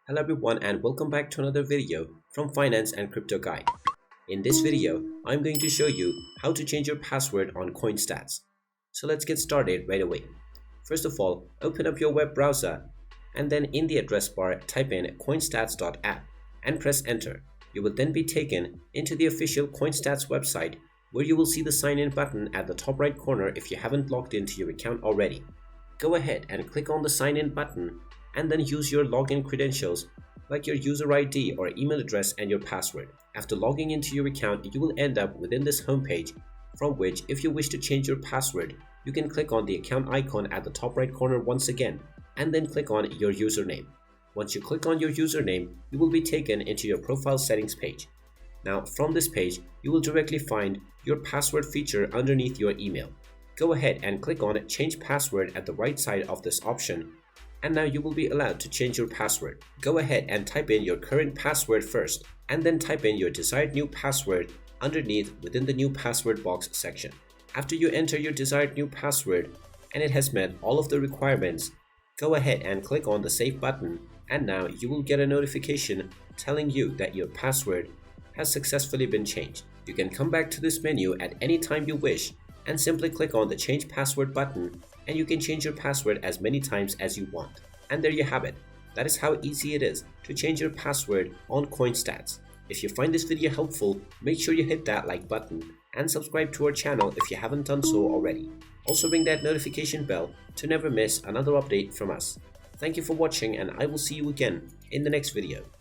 Hello everyone and welcome back to another video from Finance and Crypto Guide. In this video, I'm going to show you how to change your password on CoinStats. So let's get started right away. First of all, open up your web browser and then in the address bar type in coinstats.app and press enter. You will then be taken into the official CoinStats website where you will see the sign in button at the top right corner if you haven't logged into your account already. Go ahead and click on the sign in button and then use your login credentials like your user ID or email address and your password. After logging into your account, you will end up within this homepage from which if you wish to change your password, you can click on the account icon at the top right corner once again and then click on your username. Once you click on your username, you will be taken into your profile settings page. Now from this page, you will directly find your password feature underneath your email. Go ahead and click on change password at the right side of this option. And now you will be allowed to change your password. Go ahead and type in your current password first and then type in your desired new password underneath within the new password box section. After you enter your desired new password and it has met all of the requirements, go ahead and click on the save button and now you will get a notification telling you that your password has successfully been changed. You can come back to this menu at any time you wish and simply click on the change password button and you can change your password as many times as you want. And there you have it. That is how easy it is to change your password on CoinStats. If you find this video helpful, make sure you hit that like button and subscribe to our channel if you haven't done so already. Also ring that notification bell to never miss another update from us. Thank you for watching and I will see you again in the next video.